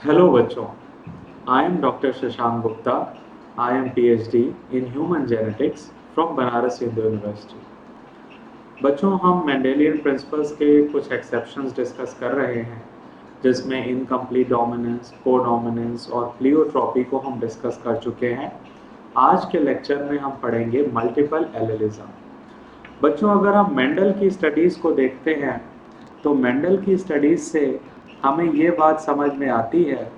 Hello बच्चों, I am Dr. Shashank Gupta. I am PhD in Human Genetics from Banaras Hindu University. बच्चों हम Mendelian principles के कुछ exceptions discuss कर रहे हैं जिसमें इनकम्प्लीट डोमिनेंस, कोडोमिनेंस और प्लियोट्रॉपी को हम डिस्कस कर चुके हैं। आज के लेक्चर में हम पढ़ेंगे मल्टीपल एलेलिज्म। बच्चों अगर हम मेंडल की स्टडीज़ को देखते हैं तो मेंडल की स्टडीज़ से हमें ये बात समझ में आती है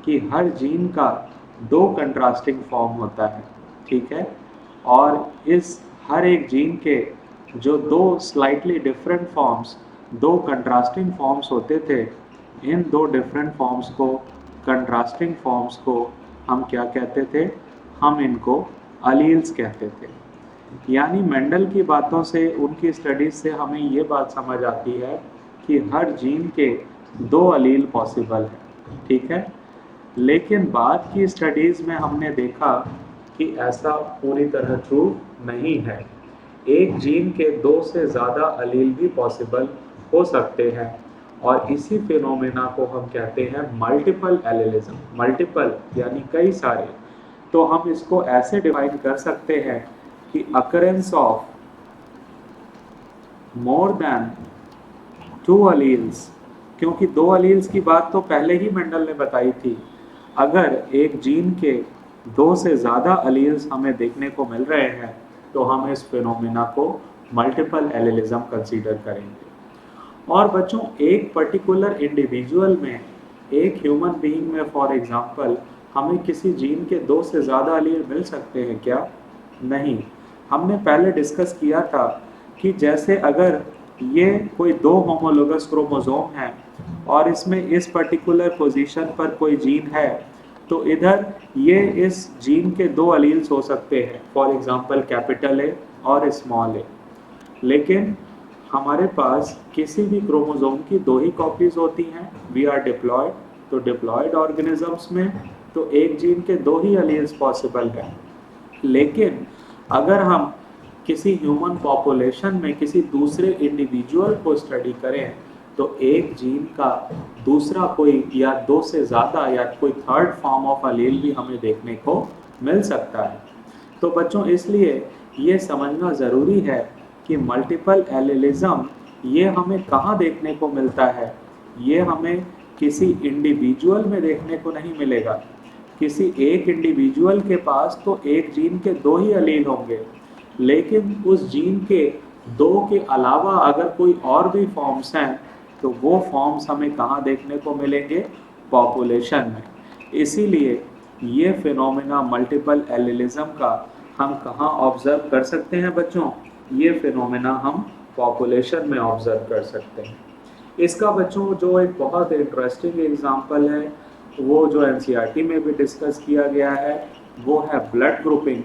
कि हर जीन का दो कंट्रास्टिंग फॉर्म होता है, ठीक है। और इस हर एक जीन के जो दो स्लाइटली डिफरेंट फॉर्म्स, दो कंट्रास्टिंग फॉर्म्स होते थे, इन दो डिफरेंट फॉर्म्स को, कंट्रास्टिंग फॉर्म्स को हम क्या कहते थे? हम इनको अलील्स कहते थे। यानी मेंडल की बातों से, उनकी स्टडीज से हमें ये बात समझ आती है कि हर जीन के दो अलील पॉसिबल हैं, ठीक है। लेकिन बाद की स्टडीज में हमने देखा कि ऐसा पूरी तरह ट्रू नहीं है। एक जीन के दो से ज़्यादा अलील भी पॉसिबल हो सकते हैं और इसी फिनोमेना को हम कहते हैं मल्टीपल एलेलिज्म। मल्टीपल यानी कई सारे। तो हम इसको ऐसे डिफाइन कर सकते हैं कि occurrence of more than to alleles, क्योंकि दो अलील्स की बात तो पहले ही मेंडल ने बताई थी। अगर एक जीन के दो से ज़्यादा अलील्स हमें देखने को मिल रहे हैं तो हम इस फिनोमेना को मल्टीपल एलेलिज्म कंसीडर करेंगे। और बच्चों एक पर्टिकुलर इंडिविजुअल में, एक ह्यूमन बीइंग में फॉर एग्जांपल, हमें किसी जीन के दो से ज़्यादा अलील मिल सकते हैं क्या? नहीं। हमने पहले डिस्कस किया था कि जैसे अगर ये कोई दो होमोलोगस क्रोमोसोम है और इसमें इस पर्टिकुलर पोजीशन पर कोई जीन है तो इधर ये इस जीन के दो अलील्स हो सकते हैं, फॉर एग्जांपल कैपिटल ए और स्मॉल ए। लेकिन हमारे पास किसी भी क्रोमोसोम की दो ही कॉपीज होती हैं। वी आर डिप्लॉयड, तो डिप्लॉयड ऑर्गेनिजम्स में तो एक जीन के दो ही अलील्स पॉसिबल है। लेकिन अगर हम किसी ह्यूमन पॉपुलेशन में किसी दूसरे इंडिविजुअल को स्टडी करें तो एक जीन का दूसरा कोई या दो से ज़्यादा या कोई थर्ड फॉर्म ऑफ अलील भी हमें देखने को मिल सकता है। तो बच्चों इसलिए ये समझना ज़रूरी है कि मल्टीपल एलेलिज्म ये हमें कहाँ देखने को मिलता है। ये हमें किसी इंडिविजुअल में देखने को नहीं मिलेगा। किसी एक इंडिविजुअल के पास तो एक जीन के दो ही अलील होंगे, लेकिन उस जीन के दो के अलावा अगर कोई और भी फॉर्म्स हैं तो वो फॉर्म्स हमें कहाँ देखने को मिलेंगे? पॉपुलेशन में। इसीलिए ये फिनोमेना मल्टीपल एलेलिज्म का हम कहाँ ऑब्जर्व कर सकते हैं बच्चों? ये फिनोमेना हम पॉपुलेशन में ऑब्जर्व कर सकते हैं। इसका बच्चों जो एक बहुत इंटरेस्टिंग एग्जांपल है, वो जो एनसीईआरटी में भी डिस्कस किया गया है, वो है ब्लड ग्रुपिंग।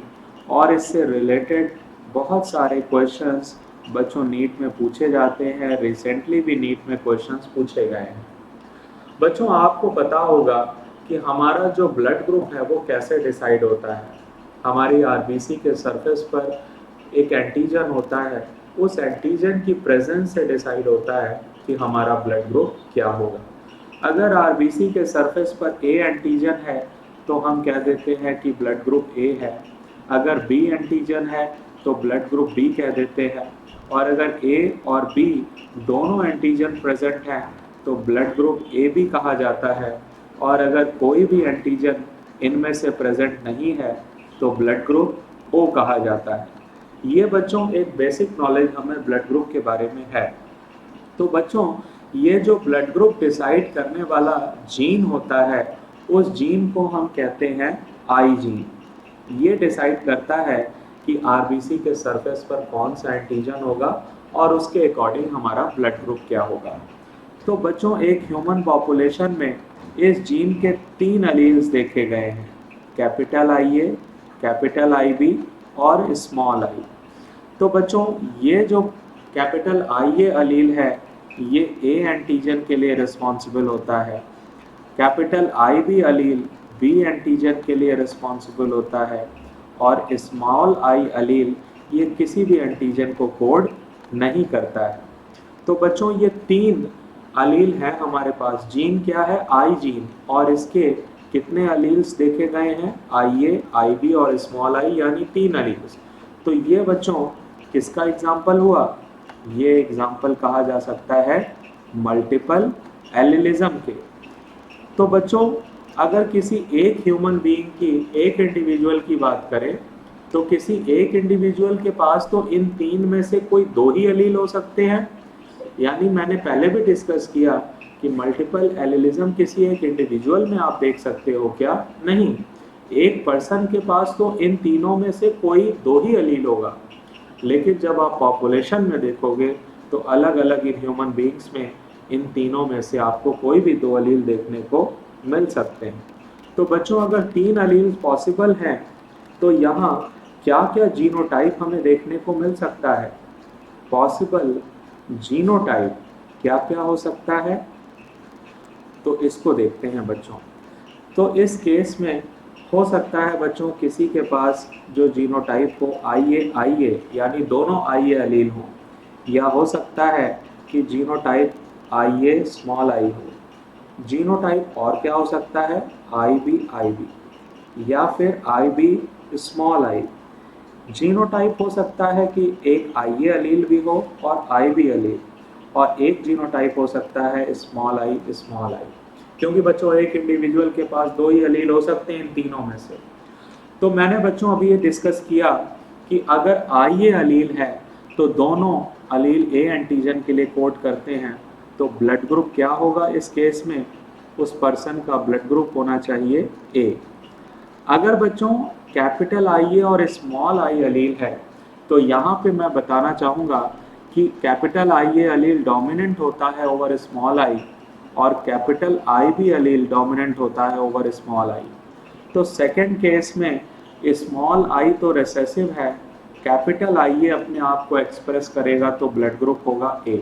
और इससे रिलेटेड बहुत सारे क्वेश्चंस बच्चों नीट में पूछे जाते हैं। रिसेंटली भी नीट में क्वेश्चंस पूछे गए हैं। बच्चों आपको पता होगा कि हमारा जो ब्लड ग्रुप है वो कैसे डिसाइड होता है। हमारी आरबीसी के सरफेस पर एक एंटीजन होता है, उस एंटीजन की प्रेजेंस से डिसाइड होता है कि हमारा ब्लड ग्रुप क्या होगा। अगर आरबीसी के सरफेस पर ए एंटीजन है तो हम कह देते हैं कि ब्लड ग्रुप ए है। अगर बी एंटीजन है तो ब्लड ग्रुप बी कह देते हैं। और अगर ए और बी दोनों एंटीजन प्रेजेंट हैं तो ब्लड ग्रुप ए भी कहा जाता है। और अगर कोई भी एंटीजन इनमें से प्रेजेंट नहीं है तो ब्लड ग्रुप ओ कहा जाता है। ये बच्चों एक बेसिक नॉलेज हमें ब्लड ग्रुप के बारे में है। तो बच्चों ये जो ब्लड ग्रुप डिसाइड करने वाला जीन होता है, उस जीन को हम कहते हैं आई जीन। ये डिसाइड करता है कि आरबीसी के सरफेस पर कौन सा एंटीजन होगा और उसके अकॉर्डिंग हमारा ब्लड ग्रुप क्या होगा। तो बच्चों एक ह्यूमन पॉपुलेशन में इस जीन के तीन अलील्स देखे गए हैं, capital I A, capital I B और स्मॉल आई। तो बच्चों ये जो कैपिटल आई ए अलील है ये ए एंटीजन के लिए रिस्पॉन्सिबल होता है। Capital I B allele B antigen के लिए रिस्पॉन्सिबल होता है। और स्मॉल आई अलील ये किसी भी एंटीजन को कोड नहीं करता है। तो बच्चों ये तीन अलील है हमारे पास, जीन क्या है, आई जीन, और इसके कितने अलील्स देखे गए हैं, आई ए, आई बी और स्मॉल आई, यानी 3 अलील्स। तो ये बच्चों किसका एग्जाम्पल हुआ, ये एग्जाम्पल कहा जा सकता है मल्टीपल एलिलिज्म के। तो बच्चों अगर किसी एक ह्यूमन बीइंग की, एक इंडिविजुअल की बात करें, तो किसी एक इंडिविजुअल के पास तो इन 3 में से कोई 2 ही अलील हो सकते हैं। यानी मैंने पहले भी डिस्कस किया कि मल्टीपल एलिलिज्म किसी एक इंडिविजुअल में आप देख सकते हो क्या, नहीं, एक पर्सन के पास तो इन तीनों में से कोई 2 ही अलील होगा। लेकिन जब आप पॉपुलेशन में देखोगे तो अलग अलग इन ह्यूमन बीइंग्स में इन तीनों में से आपको कोई भी 2 अलील देखने को मिल सकते हैं। तो बच्चों अगर 3 अलील पॉसिबल हैं तो यहाँ क्या क्या जीनोटाइप हमें देखने को मिल सकता है, पॉसिबल जीनोटाइप क्या क्या हो सकता है, तो इसको देखते हैं बच्चों। तो इस केस में हो सकता है बच्चों किसी के पास जो जीनोटाइप हो आई ए यानी दोनों आई ए अलील हो, या हो सकता है कि genotype I A small I हो। जीनोटाइप और क्या हो सकता है, आई बी, या फिर आई बी स्मॉल आई। जीनोटाइप हो सकता है कि एक आई ए अलील भी हो और आई बी अलील, और एक जीनोटाइप हो सकता है स्मॉल आई, क्योंकि बच्चों एक इंडिविजुअल के पास 2 ही अलील हो सकते हैं इन तीनों में से। तो मैंने बच्चों अभी ये डिस्कस किया कि अगर आई ए अलील है तो दोनों अलील ए एंटीजन के लिए कोड करते हैं, तो ब्लड ग्रुप क्या होगा इस केस में, उस पर्सन का ब्लड ग्रुप होना चाहिए ए। अगर बच्चों कैपिटल आई ए और स्मॉल आई अलील है तो यहाँ पे मैं बताना चाहूँगा कि capital I A Aleel dominant होता है ओवर स्मॉल आई, और capital I B Aleel dominant होता है ओवर स्मॉल आई। तो सेकंड केस में स्मॉल आई तो रिसेसिव है, कैपिटल आई ए अपने आप को एक्सप्रेस करेगा तो ब्लड ग्रुप होगा ए।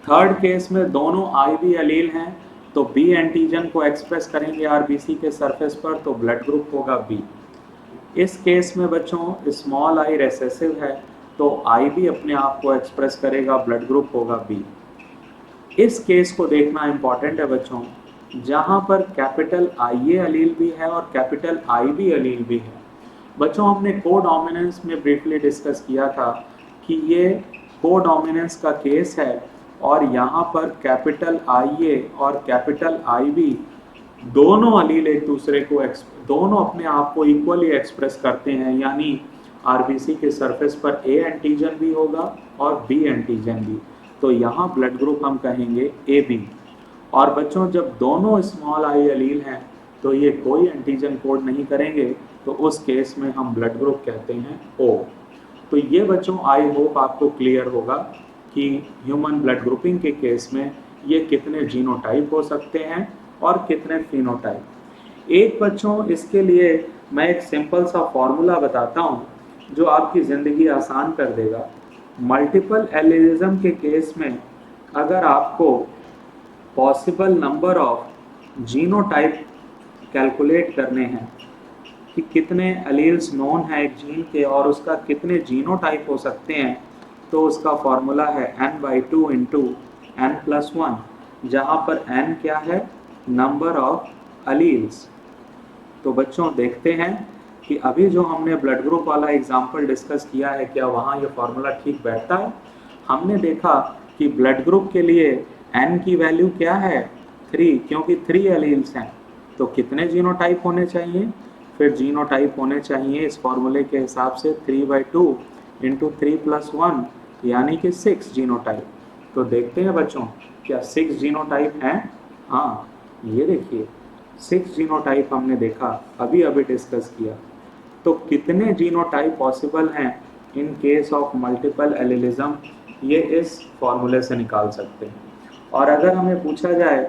थर्ड केस में दोनों आई बी अलील हैं तो बी एंटीजन को एक्सप्रेस करेंगे आरबीसी के सरफेस पर, तो ब्लड ग्रुप होगा बी। इस केस में बच्चों स्मॉल आई रिसेसिव है तो आई बी अपने आप को एक्सप्रेस करेगा, ब्लड ग्रुप होगा बी। इस केस को देखना इंपॉर्टेंट है बच्चों, जहां पर कैपिटल आई ए अलील भी है और कैपिटल आई बी अलील भी है। बच्चों हमने कोडोमिनेंस में ब्रीफली डिस्कस किया था कि ये कोडोमिनेंस का केस है, और यहाँ पर कैपिटल आई ए और कैपिटल आई बी दोनों अलील एक दूसरे को दोनों अपने आप को इक्वली एक्सप्रेस करते हैं, यानी आरबीसी के सरफेस पर ए एंटीजन भी होगा और बी एंटीजन भी, तो यहाँ ब्लड ग्रुप हम कहेंगे ए बी। और बच्चों जब दोनों स्मॉल आई अलील हैं तो ये कोई एंटीजन कोड नहीं करेंगे, तो उस केस में हम ब्लड ग्रुप कहते हैं ओ। तो ये बच्चों आई होप आपको क्लियर होगा कि ह्यूमन ब्लड ग्रुपिंग के केस में ये कितने जीनोटाइप हो सकते हैं और कितने फिनोटाइप। एक बच्चों इसके लिए मैं एक सिंपल सा फॉर्मूला बताता हूँ जो आपकी ज़िंदगी आसान कर देगा। मल्टीपल एलिलिज्म के केस में अगर आपको possible number of genotype calculate करने हैं कि कितने अलील्स नोन है एक जीन के और उसका कितने जीनोटाइप हो सकते हैं, तो उसका फॉर्मूला है n/2 इंटू n+1, जहाँ पर n क्या है, नंबर ऑफ अलील्स। तो बच्चों देखते हैं कि अभी जो हमने ब्लड ग्रुप वाला एग्जाम्पल डिस्कस किया है क्या वहाँ ये फॉर्मूला ठीक बैठता है। हमने देखा कि ब्लड ग्रुप के लिए n की वैल्यू क्या है 3, क्योंकि 3 एलील्स हैं, तो कितने जीनोटाइप होने चाहिए, फिर जीनोटाइप होने चाहिए इस फॉर्मूले के हिसाब से 3/2 इंटू 3+1 यानी कि 6 जीनोटाइप। तो देखते हैं बच्चों क्या 6 जीनोटाइप हैं, हाँ ये देखिए 6 जीनोटाइप हमने देखा अभी डिस्कस किया। तो कितने जीनोटाइप पॉसिबल हैं in case of multiple allelism, ये इस फॉर्मूले से निकाल सकते हैं। और अगर हमें पूछा जाए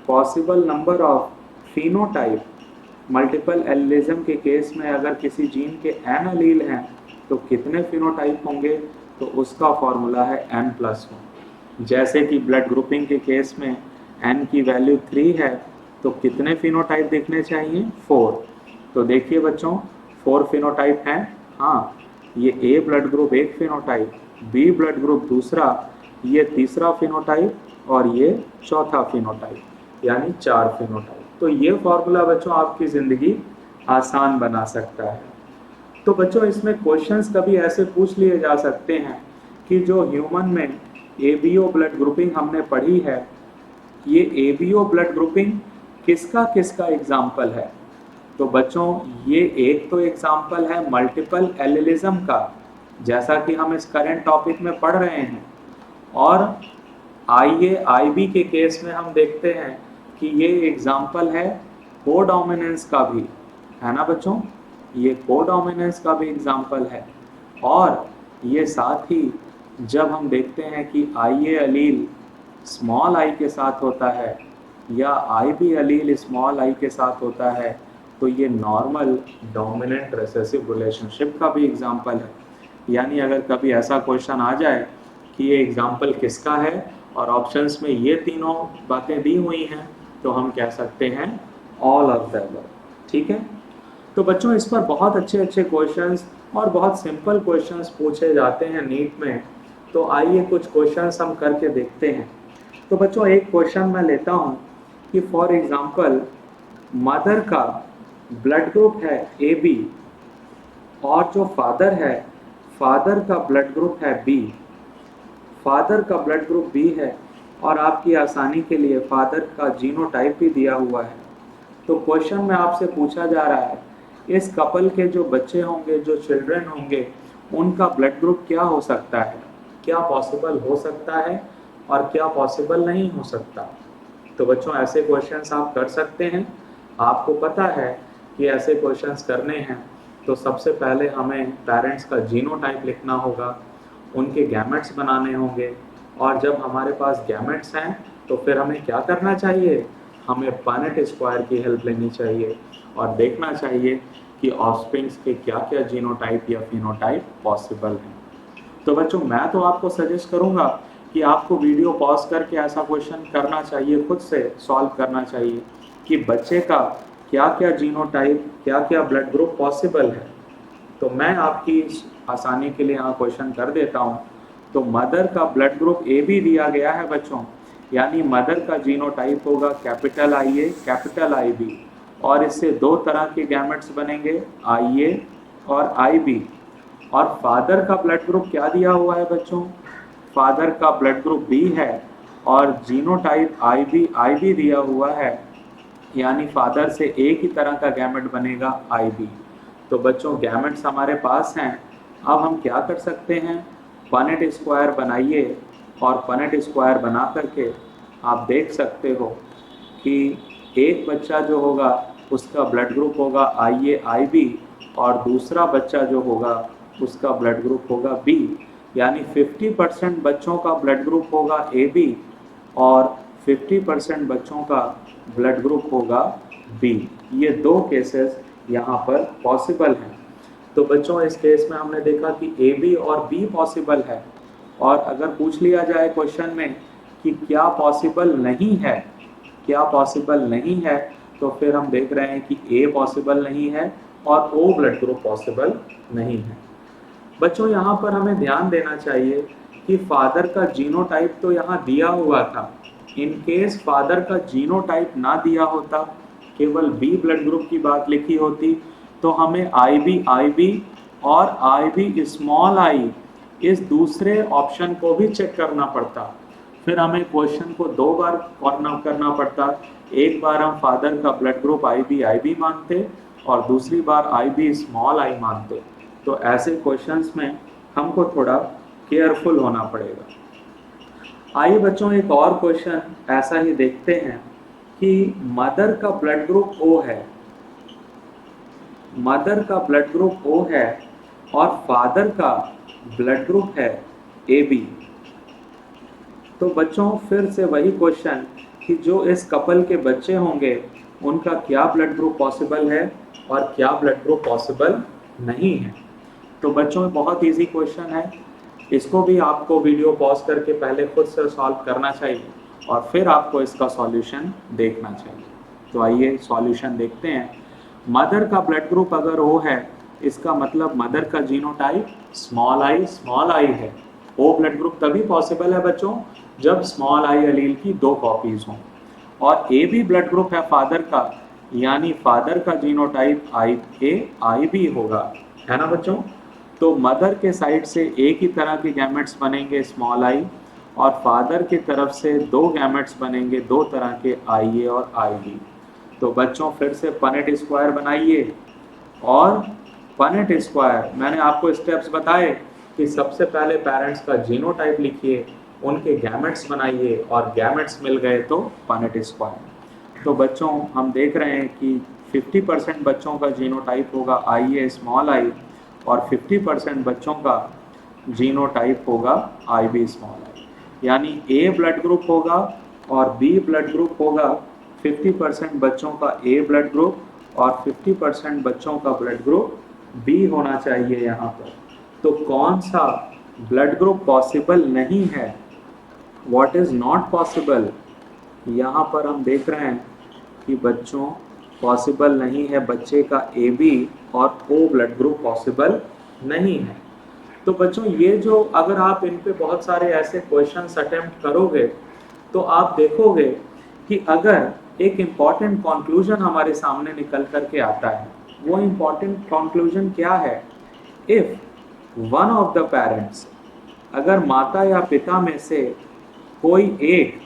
possible number of phenotype multiple allelism के केस में, अगर किसी जीन के n अलील हैं तो कितने फिनोटाइप होंगे, तो उसका फॉर्मूला है n+1। जैसे कि ब्लड ग्रुपिंग के केस में n की वैल्यू 3 है तो कितने फिनोटाइप दिखने चाहिए, 4। तो देखिए बच्चों 4 फिनोटाइप हैं, हाँ ये ए ब्लड ग्रुप एक फिनोटाइप, बी ब्लड ग्रुप दूसरा, ये तीसरा फिनोटाइप और ये चौथा फिनोटाइप, यानी 4 फिनोटाइप। तो ये फॉर्मूला बच्चों आपकी ज़िंदगी आसान बना सकता है। तो बच्चों इसमें क्वेश्चंस कभी ऐसे पूछ लिए जा सकते हैं कि जो ह्यूमन में एबीओ ब्लड ग्रुपिंग हमने पढ़ी है, ये एबीओ ब्लड ग्रुपिंग किसका किसका एग्जाम्पल है। तो बच्चों ये एक तो एग्जाम्पल है मल्टीपल एलिलिज्म का, जैसा कि हम इस करंट टॉपिक में पढ़ रहे हैं। और आईबी के केस में हम देखते हैं कि ये एग्जाम्पल है कोडोमिनेंस का भी, है ना बच्चों, ये कोडोमिनेंस का भी एग्जाम्पल है। और ये साथ ही जब हम देखते हैं कि आई अलील स्मॉल आई के साथ होता है या आईबी अलील स्मॉल आई के साथ होता है, तो ये नॉर्मल डोमिनेंट रिसेसिव रिलेशनशिप का भी एग्जाम्पल है। यानी अगर कभी ऐसा क्वेश्चन आ जाए कि ये एग्जाम्पल किसका है और ऑप्शंस में ये तीनों बातें दी हुई हैं, तो हम कह सकते हैं ऑल ऑफ द अबव। ठीक है, तो बच्चों इस पर बहुत अच्छे अच्छे क्वेश्चंस और बहुत सिंपल क्वेश्चंस पूछे जाते हैं नीट में। तो आइए कुछ क्वेश्चंस हम करके देखते हैं। तो बच्चों एक क्वेश्चन मैं लेता हूं कि फॉर एग्जांपल मदर का ब्लड ग्रुप है AB और जो फादर है, फादर का ब्लड ग्रुप है B, फादर का ब्लड ग्रुप B है और आपकी आसानी के लिए फादर का जीनोटाइप भी दिया हुआ है। तो क्वेश्चन में आपसे पूछा जा रहा है इस कपल के जो बच्चे होंगे, जो चिल्ड्रन होंगे, उनका ब्लड ग्रुप क्या हो सकता है, क्या पॉसिबल हो सकता है और क्या पॉसिबल नहीं हो सकता। तो बच्चों ऐसे क्वेश्चंस आप कर सकते हैं। आपको पता है कि ऐसे क्वेश्चंस करने हैं तो सबसे पहले हमें पेरेंट्स का जीनोटाइप लिखना होगा, उनके गैमेट्स बनाने होंगे, और जब हमारे पास गैमेट्स हैं तो फिर हमें क्या करना चाहिए, हमें पनेट स्क्वायर की हेल्प लेनी चाहिए और देखना चाहिए कि ऑफस्प्रिंग्स के क्या क्या जीनोटाइप या फिनोटाइप पॉसिबल हैं। तो बच्चों मैं तो आपको सजेस्ट करूंगा कि आपको वीडियो पॉज करके ऐसा क्वेश्चन करना चाहिए, खुद से सॉल्व करना चाहिए कि बच्चे का क्या क्या जीनोटाइप, क्या क्या ब्लड ग्रुप पॉसिबल है। तो मैं आपकी आसानी के लिए यहाँ क्वेश्चन कर देता हूँ। तो मदर का ब्लड ग्रुप AB दिया गया है बच्चों, यानी मदर का जीनोटाइप होगा कैपिटल IA कैपिटल IB, और इससे दो तरह के गैमेट्स बनेंगे IA और IB। और फादर का ब्लड ग्रुप क्या दिया हुआ है बच्चों, फादर का ब्लड ग्रुप B है और जीनोटाइप IB दिया हुआ है, यानी फादर से एक ही तरह का गैमेट बनेगा IB। तो बच्चों गैमेट्स हमारे पास हैं। अब हम क्या कर सकते हैं, पनेट स्क्वायर बनाइए और पनेट स्क्वायर बना करके आप देख सकते हो कि एक बच्चा जो होगा उसका ब्लड ग्रुप होगा IA IB और दूसरा बच्चा जो होगा उसका ब्लड ग्रुप होगा B, यानी 50% बच्चों का ब्लड ग्रुप होगा AB और 50% बच्चों का ब्लड ग्रुप होगा B। ये दो केसेस यहाँ पर पॉसिबल हैं। तो बच्चों इस केस में हमने देखा कि AB और B पॉसिबल है, और अगर पूछ लिया जाए क्वेश्चन में कि क्या पॉसिबल नहीं है, क्या पॉसिबल नहीं है, तो फिर हम देख रहे हैं कि A पॉसिबल नहीं है और O ब्लड ग्रुप पॉसिबल नहीं है। बच्चों यहाँ पर हमें ध्यान देना चाहिए कि फादर का जीनोटाइप तो यहाँ दिया हुआ था। इन केस फादर का जीनोटाइप ना दिया होता, केवल B ब्लड ग्रुप की बात लिखी होती, तो हमें IB और IB स्मॉल आई इस दूसरे ऑप्शन को भी चेक करना पड़ता। फिर हमें क्वेश्चन को दो बार करना पड़ता। एक बार हम फादर का ब्लड ग्रुप IB मानते और दूसरी बार IB स्मॉल आई मानते। तो ऐसे क्वेश्चंस में हमको थोड़ा केयरफुल होना पड़ेगा। आइए बच्चों एक और क्वेश्चन ऐसा ही देखते हैं कि मदर का ब्लड ग्रुप O है, मदर का ब्लड ग्रुप O है और फादर का ब्लड ग्रुप है AB। तो बच्चों फिर से वही क्वेश्चन कि जो इस कपल के बच्चे होंगे उनका क्या ब्लड ग्रुप पॉसिबल है और क्या ब्लड ग्रुप पॉसिबल नहीं है। तो बच्चों बहुत इजी क्वेश्चन है, इसको भी आपको वीडियो पॉज करके पहले खुद से सॉल्व करना चाहिए और फिर आपको इसका सॉल्यूशन देखना चाहिए। तो आइए सॉल्यूशन देखते हैं। मदर का ब्लड ग्रुप अगर O है, इसका मतलब मदर का जीनोटाइप स्मॉल आई है। O ब्लड ग्रुप तभी पॉसिबल है बच्चों जब स्मॉल आई एलील की 2 कॉपीज हों। और ए बी ब्लड ग्रुप है फादर का, यानी फादर का जीनोटाइप आई बी होगा, है ना बच्चों। तो मदर के साइड से एक ही तरह के गैमेट्स बनेंगे स्मॉल आई, और फादर की तरफ से 2 गैमेट्स बनेंगे 2 तरह के आई ए और आई बी। तो बच्चों फिर से पनेट स्क्वायर बनाइए, और पनेट स्क्वायर मैंने आपको स्टेप्स बताए कि सबसे पहले पेरेंट्स का जीनोटाइप लिखिए, उनके गैमेट्स बनाइए, और गैमेट्स मिल गए तो पनेट स्क्वायर। तो बच्चों हम देख रहे हैं कि 50% बच्चों का जीनोटाइप होगा आई ए स्मॉल आई, और 50% बच्चों का जीनोटाइप होगा आई बी स्मॉल आई। यानी ए ब्लड ग्रुप होगा और बी ब्लड ग्रुप होगा। 50% बच्चों का ए ब्लड ग्रुप और 50% बच्चों का ब्लड ग्रुप बी होना चाहिए यहाँ पर। तो कौन सा ब्लड ग्रुप पॉसिबल नहीं है, व्हाट इज़ नॉट पॉसिबल, यहाँ पर हम देख रहे हैं कि बच्चों पॉसिबल नहीं है बच्चे का ए बी और ओ ब्लड ग्रुप पॉसिबल नहीं है। तो बच्चों ये जो अगर आप इन पे बहुत सारे ऐसे क्वेश्चंस अटेम्प्ट करोगे तो आप देखोगे कि अगर एक इम्पॉर्टेंट कंक्लूजन हमारे सामने निकल करके आता है, वो इम्पॉर्टेंट कंक्लूजन क्या है, if one of the parents, अगर माता या पिता में से कोई एक,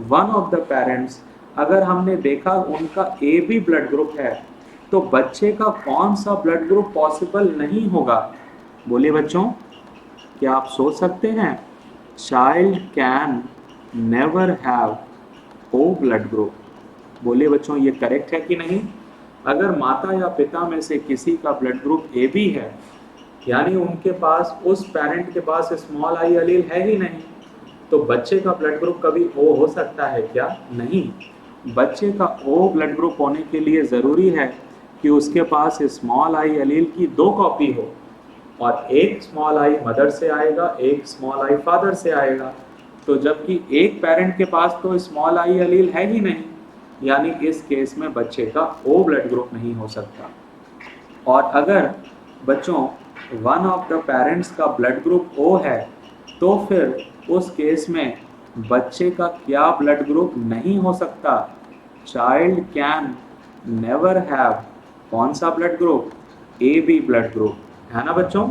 वन ऑफ द पेरेंट्स अगर हमने देखा उनका ए बी ब्लड ग्रुप है, तो बच्चे का कौन सा ब्लड ग्रुप पॉसिबल नहीं होगा। बोलिए बच्चों, क्या आप सोच सकते हैं, child can never have O blood group. बोलिए बच्चों, ये करेक्ट है कि नहीं। अगर माता या पिता में से किसी का ब्लड ग्रुप ए बी है, यानी उनके पास, उस पेरेंट के पास स्मॉल आई एलील है ही नहीं, तो बच्चे का ब्लड ग्रुप कभी ओ हो सकता है क्या, नहीं। बच्चे का ओ ब्लड ग्रुप होने के लिए ज़रूरी है कि उसके पास स्मॉल आई एलील की 2 कॉपी हो, और एक स्मॉल आई मदर से आएगा, एक स्मॉल आई फादर से आएगा। तो जबकि एक पेरेंट के पास तो स्मॉल आई एलील है ही नहीं, यानी इस केस में बच्चे का ओ ब्लड ग्रुप नहीं हो सकता। और अगर बच्चों वन ऑफ द पेरेंट्स का ब्लड ग्रुप ओ है, तो फिर उस केस में बच्चे का क्या ब्लड ग्रुप नहीं हो सकता, चाइल्ड कैन नेवर हैव कौन सा blood group, A B blood group, है ना बच्चों।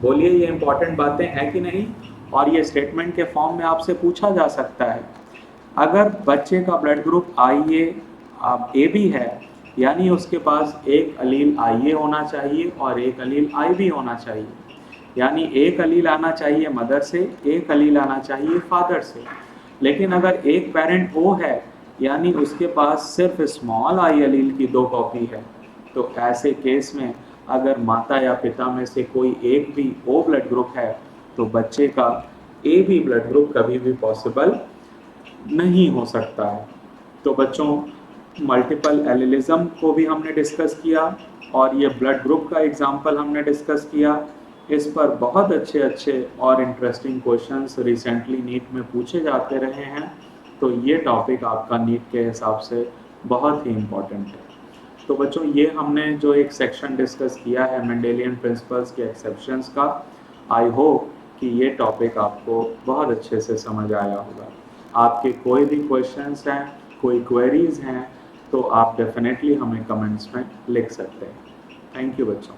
बोलिए ये इंपॉर्टेंट बातें हैं कि नहीं। और ये स्टेटमेंट के फॉर्म में आपसे पूछा जा सकता है, अगर बच्चे का blood group I A B है, यानी उसके पास एक अलील आई ए होना चाहिए और एक अलील आई बी होना चाहिए, यानी एक अलील आना चाहिए मदर से, एक अलील आना चाहिए फादर से। लेकिन अगर एक पेरेंट ओ है, यानी उसके पास सिर्फ स्मॉल आई अलील की 2 कॉपी है, तो ऐसे केस में अगर माता या पिता में से कोई एक भी ओ ब्लड ग्रुप है, तो बच्चे का ए बी ब्लड ग्रुप कभी भी पॉसिबल नहीं हो सकता है। तो बच्चों मल्टीपल एलिलिज्म को भी हमने डिस्कस किया, और ये ब्लड ग्रुप का एग्जाम्पल हमने डिस्कस किया। इस पर बहुत अच्छे अच्छे और इंटरेस्टिंग क्वेश्चंस रिसेंटली नीट में पूछे जाते रहे हैं, तो ये टॉपिक आपका नीट के हिसाब से बहुत ही इम्पोर्टेंट है। तो बच्चों ये हमने जो एक सेक्शन डिस्कस किया है मेंडेलियन प्रिंसिपल्स के एक्सेप्शंस का, आई होप कि ये टॉपिक आपको बहुत अच्छे से समझ आया होगा। आपके कोई भी क्वेश्चंस हैं, कोई क्वेरीज हैं, तो आप डेफिनेटली हमें कमेंट्स में लिख सकते हैं। थैंक यू बच्चों।